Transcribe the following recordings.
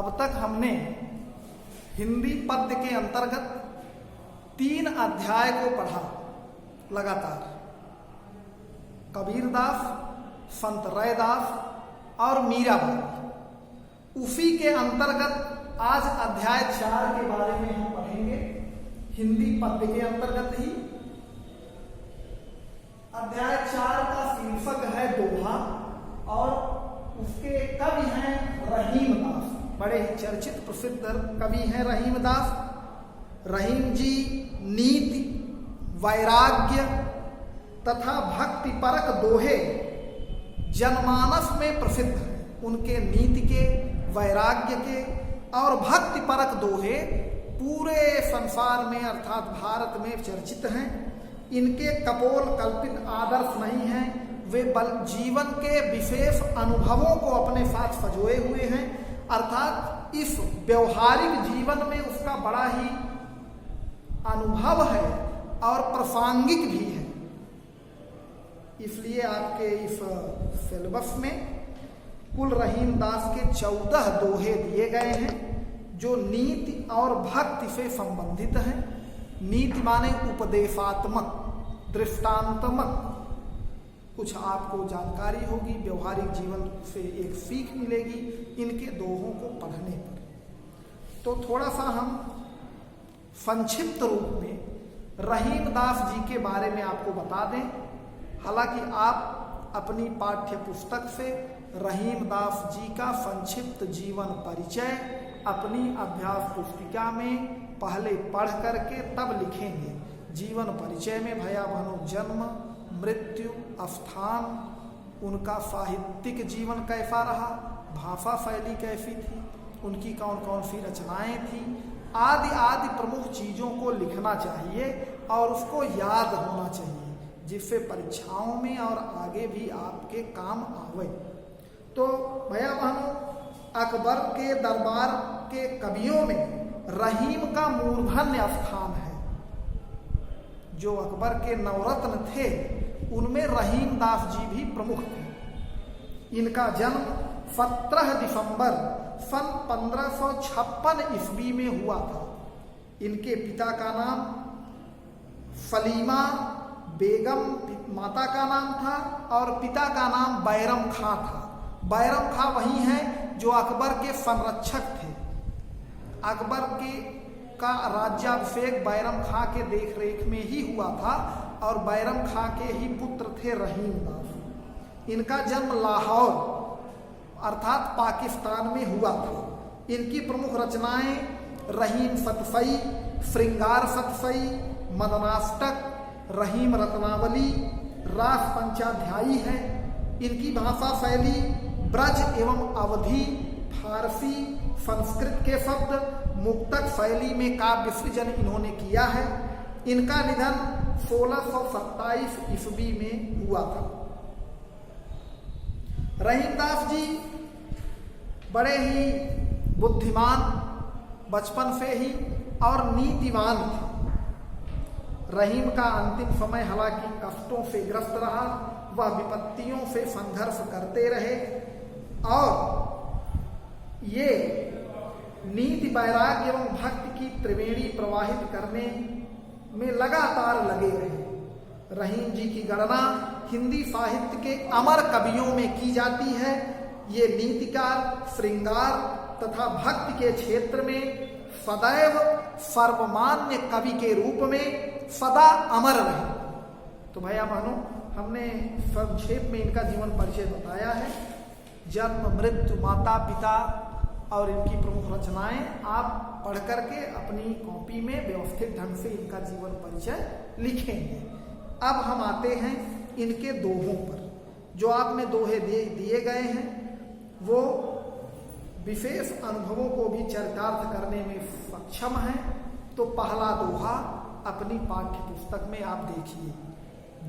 अब तक हमने हिंदी पद्य के अंतर्गत 3 अध्याय को पढ़ा लगातार। कबीरदास, संत रैदास और मीराबाई। उसी के अंतर्गत आज अध्याय 4 के बारे में हम पढ़ेंगे, हिंदी पद्य के अंतर्गत ही। अध्याय 4 का शीर्षक है दोहा और उसके कवि हैं रहीम दास। बड़े ही चर्चित प्रसिद्ध कवि हैं रहीम दास। रहीम जी नीति, वैराग्य तथा भक्ति परक दोहे जनमानस में प्रसिद्ध हैं। उनके नीति के, वैराग्य के और भक्ति परक दोहे पूरे संसार में अर्थात भारत में चर्चित हैं। इनके कपोल कल्पित आदर्श नहीं हैं, वे जीवन के विशेष अनुभवों को अपने साथ सजोए हुए हैं, अर्थात इस व्यवहारिक जीवन में उसका बड़ा ही अनुभव है और प्रासंगिक भी है। इसलिए आपके इस सिलेबस में कुल रहीम दास के 14 दोहे दिए गए हैं जो नीति और भक्ति से संबंधित हैं। नीति माने उपदेशात्मक, दृष्टांतमक, कुछ आपको जानकारी होगी, व्यवहारिक जीवन से एक सीख मिलेगी इनके दोहों को पढ़ने पर। तो थोड़ा सा हम संक्षिप्त रूप में रहीम दास जी के बारे में आपको बता दें। हालांकि आप अपनी पाठ्य पुस्तक से रहीम दास जी का संक्षिप्त जीवन परिचय अपनी अभ्यास पुस्तिका में पहले पढ़ करके तब लिखेंगे। जीवन परिचय में भैया बहनों जन्म, मृत्यु, स्थान, उनका साहित्यिक जीवन कैसा रहा, भाषा शैली कैसी थी, उनकी कौन कौन सी रचनाएं थी, आदि आदि प्रमुख चीज़ों को लिखना चाहिए और उसको याद होना चाहिए, जिससे परीक्षाओं में और आगे भी आपके काम आवे। तो भैया बहनों, अकबर के दरबार के कवियों में रहीम का मूर्धन्य स्थान है। जो अकबर के नवरत्न थे उनमें रहीम दास जी भी प्रमुख थे। इनका जन्म 17 दिसंबर सन 1556 ईस्वी में हुआ था। इनके पिता का नाम सलीमा बेगम माता का नाम था और पिता का नाम बैरम खां था। बैरम खां वही हैं जो अकबर के संरक्षक थे। अकबर का राज्याभिषेक बैरम खां के देखरेख में ही हुआ था और बैरम खां के ही पुत्र थे रहीम दास। इनका जन्म लाहौर अर्थात पाकिस्तान में हुआ था। इनकी प्रमुख रचनाएं रहीम सतसई, श्रृंगार सतसई, मदनाष्टक, रहीम रत्नावली, रास पंचाध्यायी है। इनकी भाषा शैली ब्रज एवं अवधी, फारसी, संस्कृत के शब्द, मुक्तक शैली में काव्य सृजन इन्होंने किया है। इनका निधन 1627 ईस्वी में हुआ था। रहीम दास जी बड़े ही बुद्धिमान बचपन से ही और नीतिवान थे। रहीम का अंतिम समय हालांकि कष्टों से ग्रस्त रहा, वह विपत्तियों से संघर्ष करते रहे और ये नीति, वैराग्य एवं भक्ति की त्रिवेणी प्रवाहित करने में लगातार लगे रहे। रहीम जी की गणना हिंदी साहित्य के अमर कवियों में की जाती है। ये नीतिकार, श्रृंगार तथा भक्ति के क्षेत्र में सदैव सर्वमान्य कवि के रूप में सदा अमर रहे। तो भैया बहनों, हमने संक्षेप में इनका जीवन परिचय बताया है। जन्म, मृत्यु, माता पिता और इनकी प्रमुख रचनाएं आप पढ़ करके अपनी कॉपी में व्यवस्थित ढंग से इनका जीवन परिचय लिखेंगे। अब हम आते हैं इनके दोहों पर। जो आपने दोहे दिए गए हैं वो विशेष अनुभवों को भी चरितार्थ करने में सक्षम हैं। तो पहला दोहा अपनी पाठ्य पुस्तक में आप देखिए।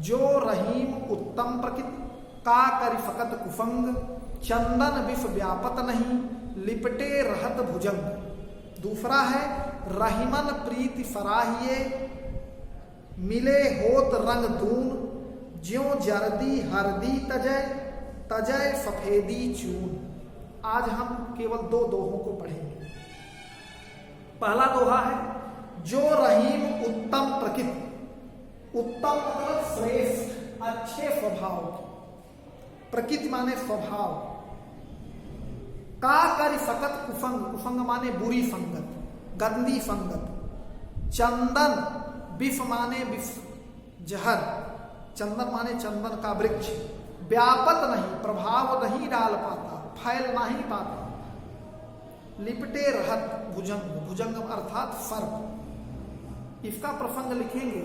जो रहीम उत्तम प्रकृति, का करि फकत कुसंग, चंदन विष व्यापत नहीं, लिपटे रहत भुजंग। दूसरा है रहीमन प्रीति सराहिए, मिले होत रंग दून, ज्यों जर्दी हरदी तजय, तजय सफेदी चून। आज हम केवल 2 दोहों को पढ़ेंगे। पहला दोहा है, जो रहीम उत्तम प्रकृति, उत्तम मतलब श्रेष्ठ, अच्छे स्वभाव की, प्रकृति माने स्वभाव, का करि सकत कुफंग, कुफंग माने बुरी संगत, गंदी संगत, चंदन बिफ माने बिफ जहर, चंदन माने चंदन का वृक्ष, व्यापत नहीं, प्रभाव नहीं डाल पाता, फैल नहीं पाता, लिपटे रहत भुजंग, भुजंग अर्थात सर्प। इसका प्रसंग लिखेंगे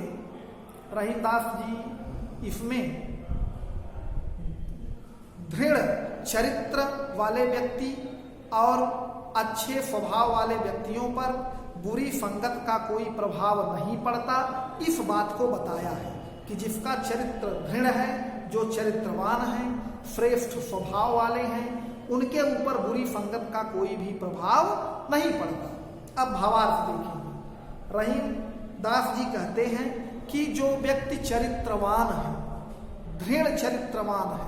रहीमदास जी। इसमें दृढ़ चरित्र वाले व्यक्ति और अच्छे स्वभाव वाले व्यक्तियों पर बुरी संगत का कोई प्रभाव नहीं पड़ता, इस बात को बताया है कि जिसका चरित्र दृढ़ है, जो चरित्रवान है, श्रेष्ठ स्वभाव वाले हैं, उनके ऊपर बुरी संगत का कोई भी प्रभाव नहीं पड़ता। अब भावार्थ देखेंगे। रहीम दास जी कहते हैं कि जो व्यक्ति चरित्रवान है, दृढ़ चरित्रवान है,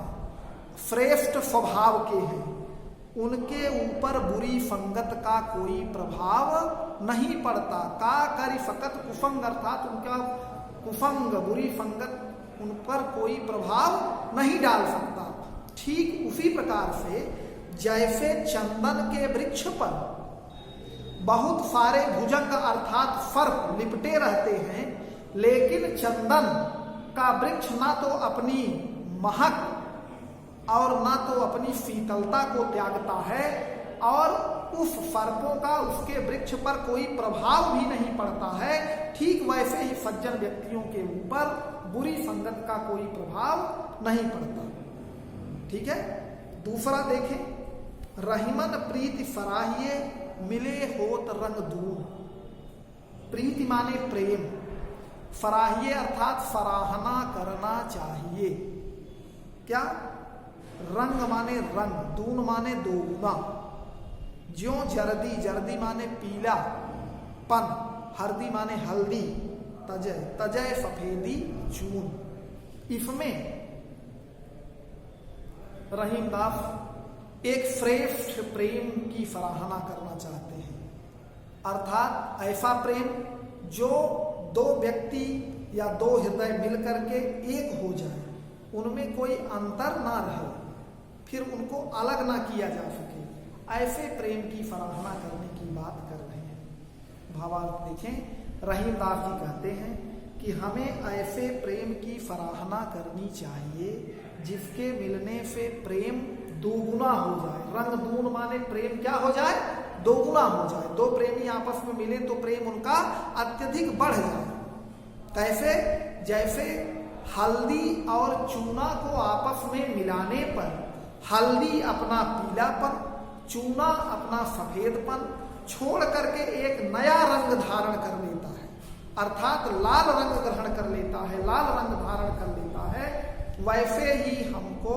श्रेष्ठ स्वभाव के हैं, उनके ऊपर बुरी संगत का कोई प्रभाव नहीं पड़ता। का करि सकत कुफंग अर्थात उनका कुफंग, बुरी संगत उन पर कोई प्रभाव नहीं डाल सकता। ठीक उसी प्रकार से जैसे चंदन के वृक्ष पर बहुत सारे भुजंग अर्थात सर्प लिपटे रहते हैं, लेकिन चंदन का वृक्ष ना तो अपनी महक और ना तो अपनी शीतलता को त्यागता है, और उस सर्पों का उसके वृक्ष पर कोई प्रभाव भी नहीं पड़ता है। ठीक वैसे ही सज्जन व्यक्तियों के ऊपर बुरी संगत का कोई प्रभाव नहीं पड़ता। ठीक है। दूसरा देखें, रहीमन प्रीति सराहिए, मिले होत रंग दून। प्रीति माने प्रेम, सराहिए अर्थात सराहना करना चाहिए। क्या? रंग माने रंग, दून माने दोगुना। ज्यों जर्दी, जर्दी माने पीला पन, हरदी माने हल्दी, तजय, तजय सफेदी चून। इसमें रहीमदास एक श्रेष्ठ प्रेम की सराहना करना चाहते हैं, अर्थात ऐसा प्रेम जो 2 व्यक्ति या 2 हृदय मिलकर के एक हो जाए, उनमें कोई अंतर ना रहे, फिर उनको अलग ना किया जा सके, ऐसे प्रेम की सराहना करने की बात कर रहे हैं। भावार्थ देखें, रहीमदास जी कहते हैं कि हमें ऐसे प्रेम की सराहना करनी चाहिए जिसके मिलने से प्रेम दोगुना हो जाए। रंग दून माने प्रेम क्या हो जाए? दोगुना हो जाए। 2 प्रेमी आपस में मिले तो प्रेम उनका अत्यधिक बढ़ जाए। कैसे? जैसे हल्दी और चूना को आपस में मिलाने पर हल्दी अपना पीलापन, चूना अपना सफेदपन छोड़ करके एक नया रंग धारण कर लेता है, अर्थात लाल रंग ग्रहण कर लेता है, लाल रंग धारण कर लेता है। वैसे ही हमको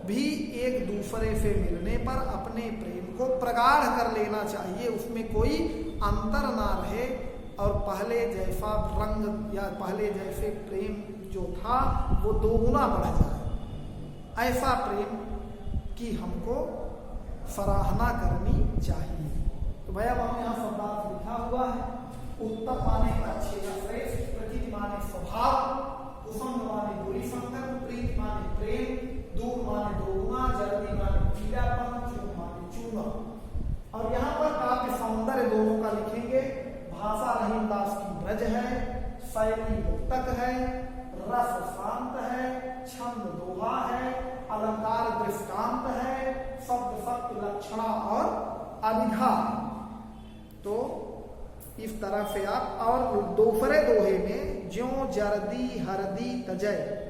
भी एक दूसरे से मिलने पर अपने प्रेम को प्रगाढ़ कर लेना चाहिए, उसमें कोई अंतर ना रहे और पहले जैसा रंग या पहले जैसे प्रेम जो था वो दोगुना बढ़ जाए। ऐसा प्रेम की हमको सराहना करनी चाहिए। तो भैया वहां यहाँ शब्दार्थ लिखा हुआ है। उत्तम माने अच्छे या श्रेष्ठ, प्रकृति माने स्वभाव, कुसंग माने बुरी संगत, प्रीति माने प्रेम, दूर माने दोगुना, जल्दी माने पीलापन, चून माने चूना। और यहाँ पर काव्य सौंदर्य दोनों का लिखेंगे। भाषा रहीमदास की ब्रज है, शैली मुक्तक है, रस शांत है, छंद दोहा है, अलंकार दृष्टांत है, शब्द सत्य लक्षणा और अभिधा। तो इस तरह से आप, और दूसरे दोहे में ज्यों जर्दी हरदी तजय,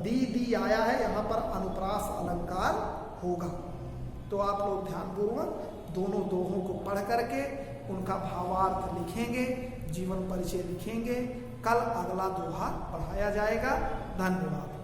दी आया है, यहाँ पर अनुप्रास अलंकार होगा। तो आप लोग ध्यानपूर्वक दोनों दोहों को पढ़ करके उनका भावार्थ लिखेंगे, जीवन परिचय लिखेंगे। कल अगला दोहा पढ़ाया जाएगा। धन्यवाद।